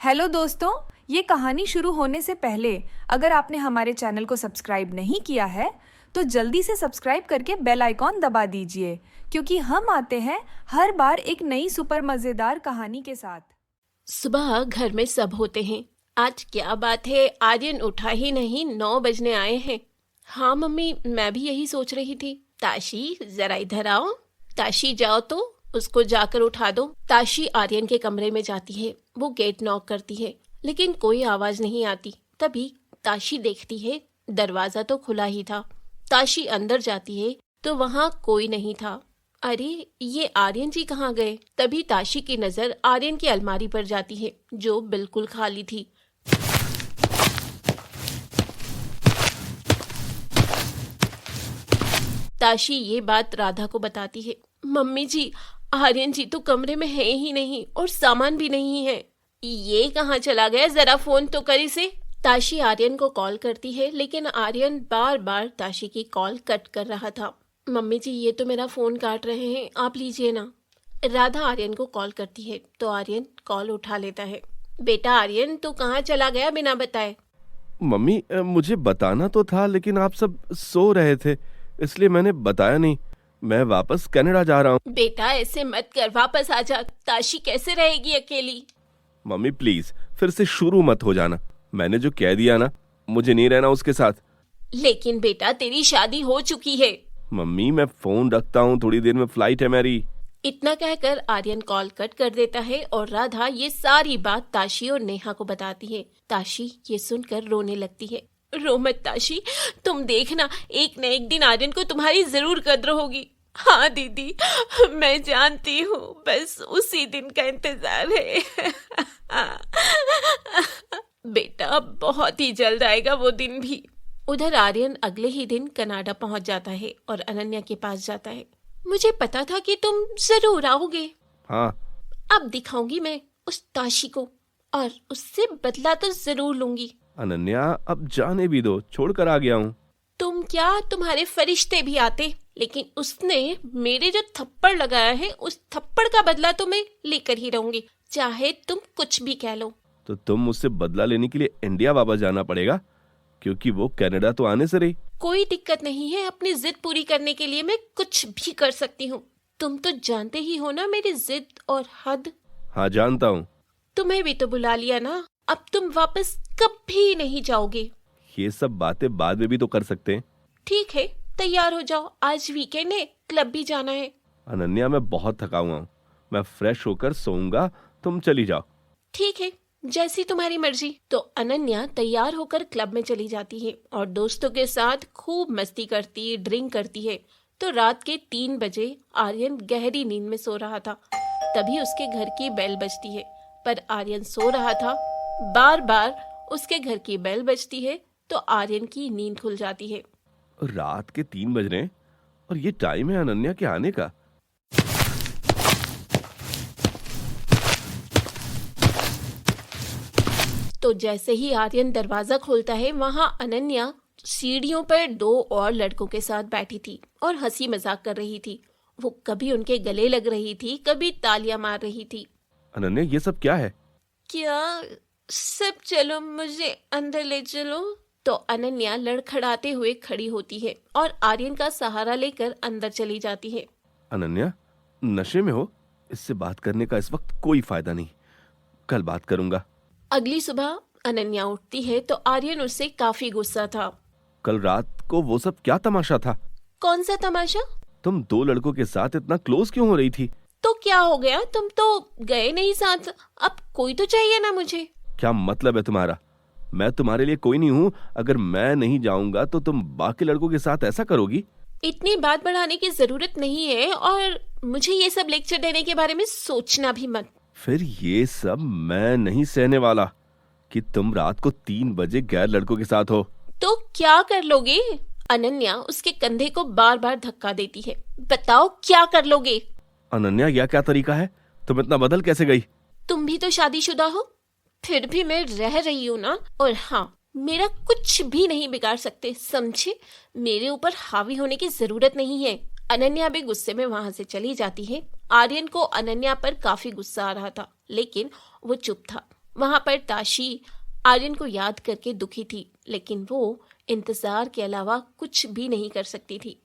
Hello दोस्तों, ये कहानी शुरू होने से पहले अगर आपने हमारे चैनल को सब्सक्राइब नहीं किया है तो जल्दी से सब्सक्राइब करके बेल आइकॉन दबा दीजिए, क्योंकि हम आते हैं हर बार एक नई सुपर मज़ेदार कहानी के साथ। सुबह घर में सब होते हैं। आज क्या बात है, आर्यन उठा ही नहीं, 9 बजने आए हैं। हाँ मम्मी, मैं भी यही सोच रही थी। ताशी जरा इधर आओ। ताशी जाओ तो उसको जाकर उठा दो। ताशी आर्यन के कमरे में जाती है। वो गेट नॉक करती है लेकिन कोई आवाज नहीं आती। तभी ताशी देखती है दरवाजा तो खुला ही था। ताशी अंदर जाती है तो वहां कोई नहीं था। अरे ये आर्यन जी कहाँ गए? तभी ताशी की नजर आर्यन की अलमारी पर जाती है जो बिल्कुल खाली थी। ताशी ये बात राधा को बताती है। मम्मी जी, आर्यन जी तो कमरे में है ही नहीं और सामान भी नहीं है। ये कहाँ चला गया? जरा फोन तो कर इसे। ताशी आर्यन को कॉल करती है लेकिन आर्यन बार बार ताशी की कॉल कट कर रहा था। मम्मी जी, ये तो मेरा फोन काट रहे हैं, आप लीजिए ना। राधा आर्यन को कॉल करती है तो आर्यन कॉल उठा लेता है। बेटा आर्यन, तू कहाँ चला गया बिना बताए? मम्मी, मुझे बताना तो था लेकिन आप सब सो रहे थे, इसलिए मैंने बताया नहीं। मैं वापस कनाडा जा रहा हूँ। बेटा ऐसे मत कर, वापस आ जा। ताशी कैसे रहेगी अकेली? मम्मी प्लीज फिर से शुरू मत हो जाना। मैंने जो कह दिया ना, मुझे नहीं रहना उसके साथ। लेकिन बेटा तेरी शादी हो चुकी है। मम्मी मैं फोन रखता हूँ, थोड़ी देर में फ्लाइट है मेरी। इतना कहकर आर्यन कॉल कट कर देता है और राधा ये सारी बात ताशी और नेहा को बताती है। ताशी ये सुनकर रोने लगती है। रो मत ताशी, तुम देखना एक न एक दिन आर्यन को तुम्हारी जरूर कद्र होगी। हाँ दीदी, मैं जानती हूँ, बस उसी दिन का इंतजार है। बेटा बहुत ही जल्द आएगा वो दिन भी। उधर आर्यन अगले ही दिन कनाडा पहुंच जाता है और अनन्या के पास जाता है। मुझे पता था कि तुम जरूर आओगे। हाँ, अब दिखाऊंगी मैं उस ताशी को और उससे बदला तो जरूर लूंगी। अनन्या अब जाने भी दो, छोड़कर आ गया हूँ। तुम क्या, तुम्हारे फरिश्ते भी आते, लेकिन उसने मेरे जो थप्पड़ लगाया है उस थप्पड़ का बदला तो मैं लेकर ही रहूंगी, चाहे तुम कुछ भी कह लो। तो तुम मुझसे बदला लेने के लिए इंडिया वापस जाना पड़ेगा, क्योंकि वो कनाडा तो आने से रही। कोई दिक्कत नहीं है, अपनी जिद पूरी करने के लिए मैं कुछ भी कर सकती हूँ। तुम तो जानते ही हो ना मेरी जिद और हद। हाँ जानता हूँ। तुम्हें भी तो बुला लिया ना, अब तुम वापस कभी नहीं जाओगे। ये सब बातें बाद में भी तो कर सकते हैं। ठीक है, तैयार हो जाओ, आज वीकेंड है, क्लब भी जाना है। अनन्या मैं बहुत थका हुआ हूँ, मैं फ्रेश होकर सोऊंगा, तुम चली जाओ। ठीक है, जैसी तुम्हारी मर्जी। तो अनन्या तैयार होकर क्लब में चली जाती है और दोस्तों के साथ खूब मस्ती करती, ड्रिंक करती है। तो रात के 3 बजे आर्यन गहरी नींद में सो रहा था। तभी उसके घर की बेल बजती है, पर आर्यन सो रहा था। बार बार उसके घर की बेल बजती है तो आर्यन की नींद खुल जाती है। रात के 3 बज रहे हैं और ये टाइम है अनन्या के आने का। तो जैसे ही आर्यन दरवाजा खोलता है, वहां अनन्या सीढ़ियों पर 2 और लड़कों के साथ बैठी थी और हंसी मजाक कर रही थी। वो कभी उनके गले लग रही थी, कभी तालियां मार रही थी। अनन्या ये सब क्या है? क्या सब, चलो मुझे अंदर ले चलो। तो अनन्या लड़खड़ाते हुए खड़ी होती है और आर्यन का सहारा लेकर अंदर चली जाती है। अनन्या नशे में हो, इससे बात करने का इस वक्त कोई फायदा नहीं, कल बात करूंगा। अगली सुबह अनन्या उठती है तो आर्यन उससे काफी गुस्सा था। कल रात को वो सब क्या तमाशा था? कौन सा तमाशा? तुम 2 लड़कों के साथ इतना क्लोज क्यों हो रही थी? तो क्या हो गया, तुम तो गए नहीं साथ, अब कोई तो चाहिए ना मुझे। क्या मतलब है तुम्हारा? मैं तुम्हारे लिए कोई नहीं हूँ? अगर मैं नहीं जाऊंगा तो तुम बाकी लड़कों के साथ ऐसा करोगी? इतनी बात बढ़ाने की जरूरत नहीं है और मुझे ये सब लेक्चर देने के बारे में सोचना भी मत। फिर ये सब मैं नहीं सहने वाला कि तुम रात को 3 बजे गैर लड़कों के साथ हो। तो क्या कर लोगे? अनन्या उसके कंधे को बार बार धक्का देती है। बताओ क्या कर लोगे? अनन्या यह क्या तरीका है? तुम इतना बदल कैसे गई? तुम भी तो शादीशुदा हो, फिर भी मैं रह रही हूँ ना। और हाँ, मेरा कुछ भी नहीं बिगाड़ सकते, समझे? मेरे ऊपर हावी होने की जरूरत नहीं है। अनन्या भी गुस्से में वहां से चली जाती है। आर्यन को अनन्या पर काफी गुस्सा आ रहा था, लेकिन वो चुप था। वहां पर ताशी आर्यन को याद करके दुखी थी, लेकिन वो इंतजार के अलावा कुछ भी नहीं कर सकती थी।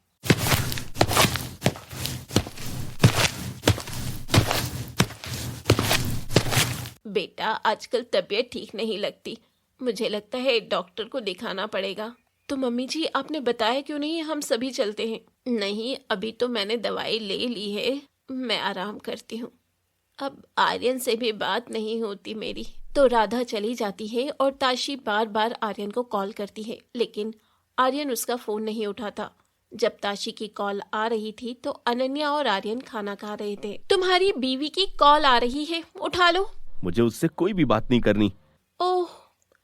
बेटा, आजकल तबीयत ठीक नहीं लगती, मुझे लगता है डॉक्टर को दिखाना पड़ेगा। तो मम्मी जी, आपने बताया क्यों नहीं? हम सभी चलते हैं। नहीं, अभी तो मैंने दवाई ले ली है, मैं आराम करती हूँ। अब आर्यन से भी बात नहीं होती मेरी। तो राधा चली जाती है और ताशी बार बार आर्यन को कॉल करती है, लेकिन आर्यन उसका फोन नहीं उठाता। जब ताशी की कॉल आ रही थी तो अनन्या और आर्यन खाना खा रहे थे। तुम्हारी बीवी की कॉल आ रही है, उठा लो। मुझे उससे कोई भी बात नहीं करनी। ओह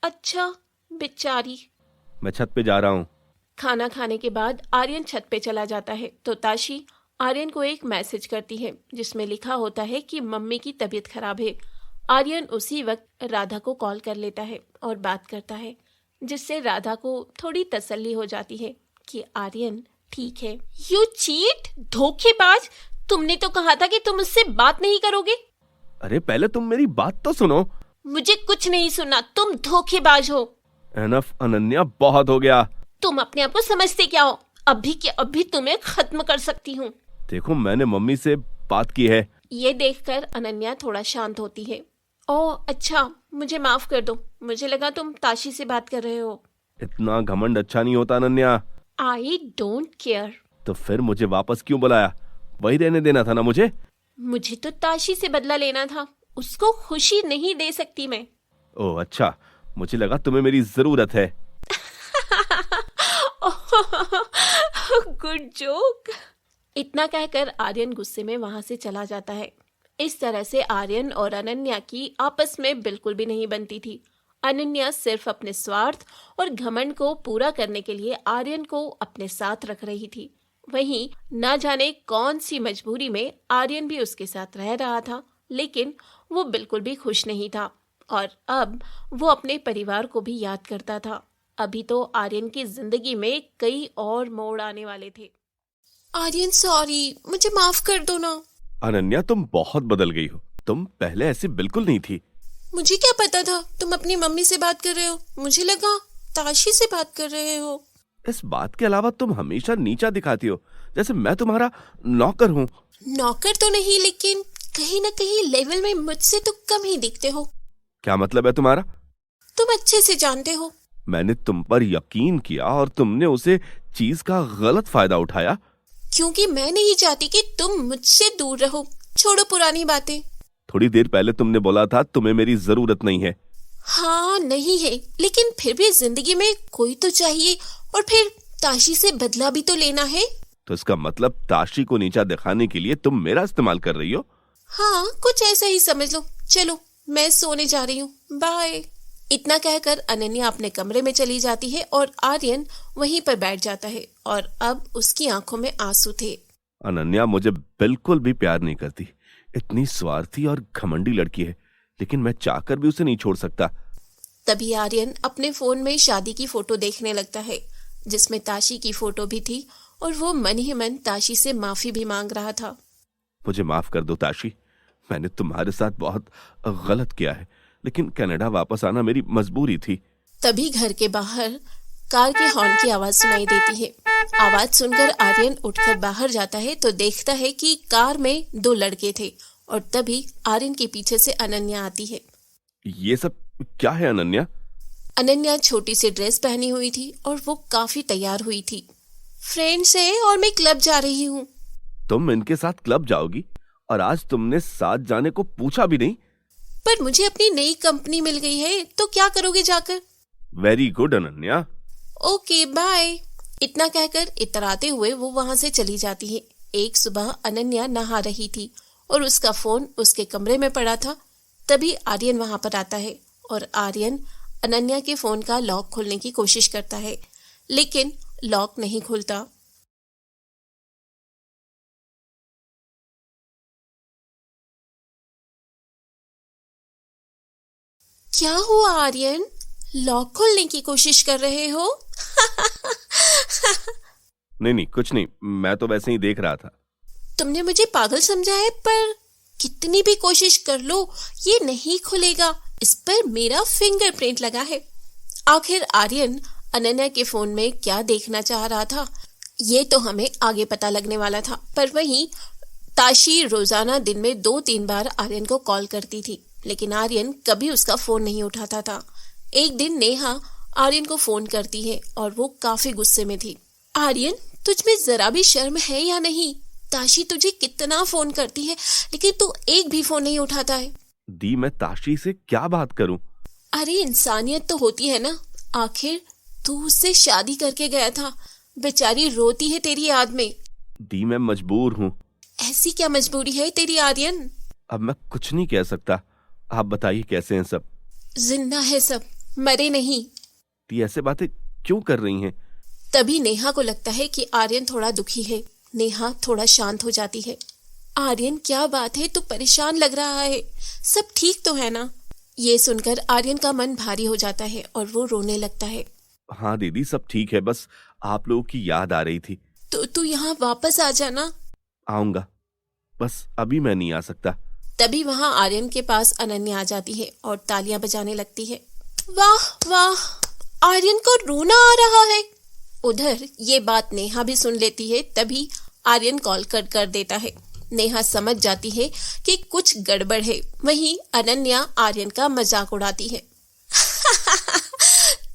अच्छा, बेचारी। मैं छत पे जा रहा हूँ। खाना खाने के बाद आर्यन छत पे चला जाता है तो ताशी आर्यन को एक मैसेज करती है जिसमें लिखा होता है कि मम्मी की तबीयत खराब है। आर्यन उसी वक्त राधा को कॉल कर लेता है और बात करता है, जिससे राधा को थोड़ी तसल्ली हो जाती है कि आर्यन ठीक है। यू चीट, धोखेबाज, तुमने तो कहा था कि तुम मुझसे बात नहीं करोगे। अरे पहले तुम मेरी बात तो सुनो। मुझे कुछ नहीं सुनना, तुम धोखेबाज हो। एनफ अनन्या, बहुत हो गया। तुम अपने आप को समझते क्या हो? अभी के अभी तुम्हें खत्म कर सकती हूँ। देखो, मैंने मम्मी से बात की है। ये देखकर अनन्या थोड़ा शांत होती है। ओह अच्छा, मुझे माफ कर दो, मुझे लगा तुम ताशी से बात कर रहे हो। इतना घमंड अच्छा नहीं होता अनन्या। I don't care. तो फिर मुझे वापस क्यों बुलाया? वही रहने देना था ना मुझे। मुझे तो ताशी से बदला लेना था, उसको खुशी नहीं दे सकती मैं। ओह अच्छा, मुझे लगा तुम्हें मेरी जरूरत है। Good joke. इतना कहकर आर्यन गुस्से में वहां से चला जाता है। इस तरह से आर्यन और अनन्या की आपस में बिल्कुल भी नहीं बनती थी। अनन्या सिर्फ अपने स्वार्थ और घमंड को पूरा करने के लिए आर्यन को अपने साथ रख रही थी। वहीं न जाने कौन सी मजबूरी में आर्यन भी उसके साथ रह रहा था, लेकिन वो बिल्कुल भी खुश नहीं था और अब वो अपने परिवार को भी याद करता था। अभी तो आर्यन की जिंदगी में कई और मोड़ आने वाले थे। आर्यन सॉरी, मुझे माफ कर दो ना। अनन्या, तुम बहुत बदल गई हो। तुम पहले ऐसी बिल्कुल नहीं थी। मुझे क्या पता था तुम अपनी मम्मी से बात कर रहे हो, मुझे लगा ताशी से बात कर रहे हो। इस बात के अलावा तुम हमेशा नीचा दिखाती हो, जैसे मैं तुम्हारा नौकर हूँ। नौकर तो नहीं, लेकिन कहीं न कहीं लेवल में मुझसे तो कम ही दिखते हो। क्या मतलब है तुम्हारा? तुम अच्छे से जानते हो। मैंने तुम पर यकीन किया और तुमने उसे चीज का गलत फायदा उठाया। क्योंकि मैं नहीं चाहती कि तुम मुझसे दूर रहो। छोड़ो पुरानी बातें। थोड़ी देर पहले तुमने बोला था तुम्हें मेरी जरूरत नहीं है। हाँ नहीं है, लेकिन फिर भी जिंदगी में कोई तो चाहिए, और फिर ताशी से बदला भी तो लेना है। तो इसका मतलब ताशी को नीचा दिखाने के लिए तुम मेरा इस्तेमाल कर रही हो? हाँ, कुछ ऐसा ही समझ लो। चलो मैं सोने जा रही हूँ, बाय। इतना कहकर अनन्या अपने कमरे में चली जाती है और आर्यन वहीं पर बैठ जाता है और अब उसकी आंखों में आंसू थे। अनन्या मुझे बिल्कुल भी प्यार नहीं करती। इतनी स्वार्थी और घमंडी लड़की है, लेकिन मैं चाहकर भी उसे नहीं छोड़ सकता। तभी आर्यन अपने फोन में शादी की फोटो देखने लगता है, जिसमें ताशी की फोटो भी थी, और वो मन ही मन ताशी से माफी भी मांग रहा था। मुझे माफ कर दो ताशी, मैंने तुम्हारे साथ बहुत गलत किया है, लेकिन कनाडा वापस आना मेरी मजबूरी थी। तभी घर के बाहर कार के हॉर्न की आवाज सुनाई देती है। आवाज सुनकर आर्यन उठकर बाहर जाता है तो देखता है कि कार में 2 लड़के थे, और तभी आर्यन के पीछे से अनन्या आती है। ये सब क्या है अनन्या? अनन्या छोटी सी ड्रेस पहनी हुई थी और वो काफी तैयार हुई थी। फ्रेंड्स है और मैं क्लब जा रही हूँ। तुम इनके साथ क्लब जाओगी और आज तुमने साथ जाने को पूछा भी नहीं? पर मुझे अपनी नई कंपनी मिल गई है, तो क्या करोगे जाकर? Very good Ananya. Okay bye. इतना कहकर इतराते हुए वो वहां से चली जाती है। एक सुबह अनन्या नहा रही थी और उसका फोन उसके कमरे में पड़ा था। तभी आर्यन वहां पर आता है और आर्यन अनन्या के फोन का लॉक खोलने की कोशिश करता है, लेकिन लॉक नहीं खुलता। क्या हुआ आर्यन, लॉक खोलने की कोशिश कर रहे हो? नहीं कुछ नहीं, मैं तो वैसे ही देख रहा था। तुमने मुझे पागल समझा है, पर कितनी भी कोशिश कर लो ये नहीं खुलेगा। इस पर मेरा फिंगरप्रिंट लगा है। आखिर आर्यन अनन्या के फोन में क्या देखना चाह रहा था, ये तो हमें आगे पता लगने वाला था। पर वहीं ताशी रोजाना दिन में 2-3 बार आर्यन को कॉल करती थी, लेकिन आर्यन कभी उसका फोन नहीं उठाता था। एक दिन नेहा आर्यन को फोन करती है और वो काफी गुस्से में थी। आर्यन, तुझ में जरा भी शर्म है या नहीं? ताशी तुझे कितना फोन करती है, लेकिन तू एक भी फोन नहीं उठाता है। दी, मैं ताशी से क्या बात करूं? अरे इंसानियत तो होती है ना, आखिर तू उससे शादी करके गया था, बेचारी रोती है तेरी याद में। दी, मैं मजबूर हूँ। ऐसी क्या मजबूरी है तेरी आर्यन? अब मैं कुछ नहीं कह सकता। आप बताइए कैसे हैं सब? जिंदा है सब, मरे नहीं। दी, ऐसे बातें क्यों कर रही हैं? तभी नेहा को लगता है कि आर्यन थोड़ा दुखी है। नेहा थोड़ा शांत हो जाती है। आर्यन, क्या बात है, तू परेशान लग रहा है, सब ठीक तो है ना? ये सुनकर आर्यन का मन भारी हो जाता है और वो रोने लगता है। हाँ दीदी, सब ठीक है, बस आप लोगों की याद आ रही थी। तो तू यहाँ वापस आ जाना। आऊंगा, बस अभी मैं नहीं आ सकता। तभी वहाँ आर्यन के पास अनन्या आ जाती है और तालियां बजाने लगती है। वाह वाह, आर्यन को रोना आ रहा है। उधर ये बात नेहा भी सुन लेती है। तभी आर्यन कॉल कट कर देता है। नेहा समझ जाती है कि कुछ गड़बड़ है। वहीं अनन्या आर्यन का मजाक उड़ाती है।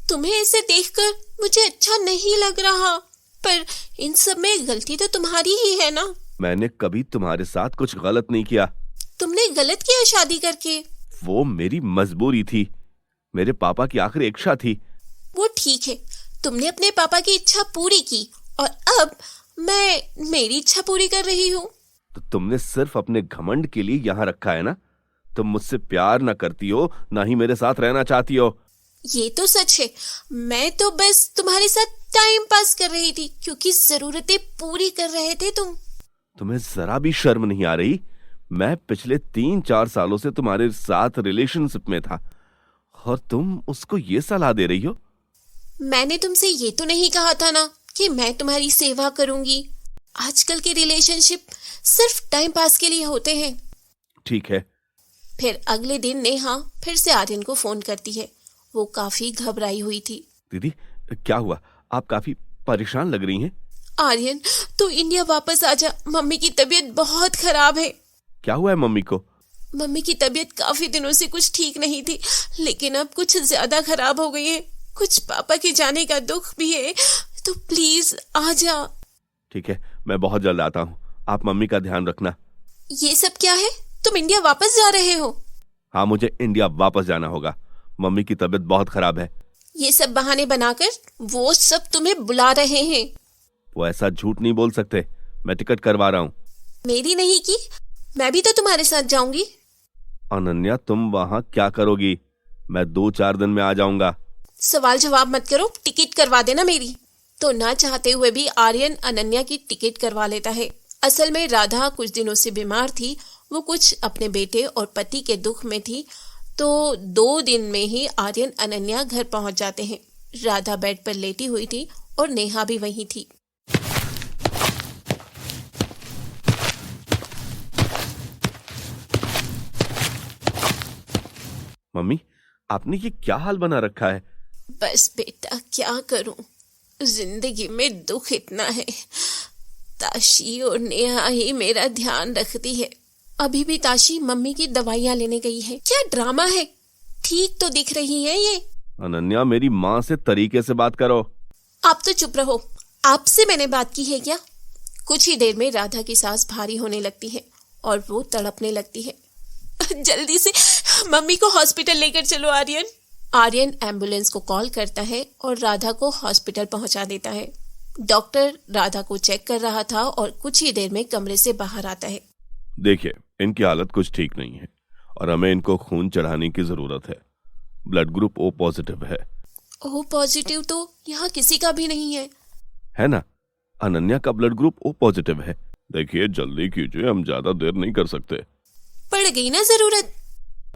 तुम्हें ऐसे देखकर मुझे अच्छा नहीं लग रहा, पर इन सब में गलती तो तुम्हारी ही है ना? मैंने कभी तुम्हारे साथ कुछ गलत नहीं किया। तुमने गलत किया शादी करके। वो मेरी मजबूरी थी, मेरे पापा की आखिरी इच्छा थी। वो ठीक है, तुमने अपने पापा की इच्छा पूरी की और अब मैं मेरी इच्छा पूरी कर रही हूँ। तो तुमने सिर्फ अपने घमंड के लिए यहाँ रखा है ना? तुम मुझसे प्यार ना करती हो, ना ही मेरे साथ रहना चाहती हो। ये तो सच है, मैं तो बस तुम्हारे साथ टाइम पास कर रही थी, क्योंकि जरूरतें पूरी कर रहे थे तुम। तुम्हें जरा भी शर्म नहीं आ रही? मैं पिछले 3-4 सालों से तुम्हारे साथ रिलेशनशिप में था और तुम उसको ये सलाह दे रही हो? मैंने तुमसे ये तो नहीं कहा था ना कि मैं तुम्हारी सेवा करूंगी। आजकल के रिलेशनशिप सिर्फ टाइम पास के लिए होते हैं। ठीक है। फिर अगले दिन नेहा फिर से आर्यन को फोन करती है। वो काफी घबराई हुई थी। दीदी, क्या हुआ? आप काफी परेशान लग रही हैं। आर्यन, तू इंडिया वापस आ जा, मम्मी की तबीयत बहुत खराब है। क्या हुआ है मम्मी को? मम्मी की तबीयत काफी दिनों से कुछ ठीक नहीं थी, लेकिन अब कुछ ज्यादा खराब हो गई है। कुछ पापा के जाने का दुख भी है, तो प्लीज आ जा। ठीक है, मैं बहुत जल्द आता हूँ। आप मम्मी का ध्यान रखना। ये सब क्या है? तुम इंडिया वापस जा रहे हो? हाँ, मुझे इंडिया वापस जाना होगा। मम्मी की तबीयत बहुत खराब है। ये सब बहाने बनाकर वो सब तुम्हें बुला रहे हैं। वो ऐसा झूठ नहीं बोल सकते। मैं टिकट करवा रहा हूँ। मेरी नहीं की, मैं भी तो तुम्हारे साथ जाऊंगी। अनन्या, तुम वहाँ क्या करोगी? मैं 2-4 दिन में आ जाऊंगा। सवाल जवाब मत करो, टिकट करवा देना मेरी। तो ना चाहते हुए भी आर्यन अनन्या की टिकट करवा लेता है। असल में राधा कुछ दिनों से बीमार थी। वो कुछ अपने बेटे और पति के दुख में थी, तो 2 दिन में ही आर्यन अनन्या घर पहुंच जाते हैं। राधा बेड पर लेटी हुई थी और नेहा भी वहीं थी। मम्मी, आपने ये क्या हाल बना रखा है? बस बेटा, क्या करूं, जिंदगी में दुख इतना है। ताशी और नेहा ही मेरा ध्यान रखती है। अभी भी ताशी मम्मी की दवाइयाँ लेने गई है। क्या ड्रामा है? ठीक तो दिख रही है ये। अनन्या, मेरी माँ से तरीके से बात करो। आप तो चुप रहो, आपसे मैंने बात की है क्या? कुछ ही देर में राधा की सांस भारी होने लगती है और वो तड़पने लगती है। जल्दी से मम्मी को हॉस्पिटल लेकर चलो आर्यन। आर्यन एम्बुलेंस को कॉल करता है और राधा को हॉस्पिटल पहुंचा देता है। डॉक्टर राधा को चेक कर रहा था और कुछ ही देर में कमरे से बाहर आता है। देखिए, इनकी हालत कुछ ठीक नहीं है और हमें इनको खून चढ़ाने की जरूरत है। ब्लड ग्रुप O पॉजिटिव है। O पॉजिटिव तो यहाँ किसी का भी नहीं है ना? अनन्या का ब्लड ग्रुप O पॉजिटिव है। देखिए, जल्दी कीजिए, हम ज्यादा देर नहीं कर सकते। पड़ गई ना जरूरत।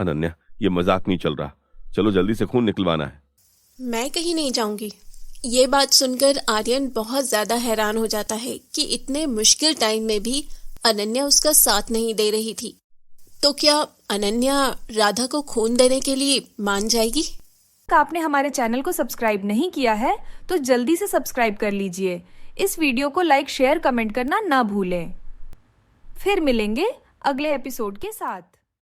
अनन्या, ये मजाक नहीं चल रहा। चलो जल्दी से खून निकलवाना है। मैं कहीं नहीं जाऊंगी। ये बात सुनकर आर्यन बहुत ज्यादा हैरान हो जाता है कि इतने मुश्किल टाइम में भी अनन्या उसका साथ नहीं दे रही थी। तो क्या अनन्या राधा को खून देने के लिए मान जाएगी? आपने हमारे चैनल को सब्सक्राइब नहीं किया है तो जल्दी से सब्सक्राइब कर लीजिए। इस वीडियो को लाइक, शेयर, कमेंट करना ना भूलें। फिर मिलेंगे अगले एपिसोड के साथ।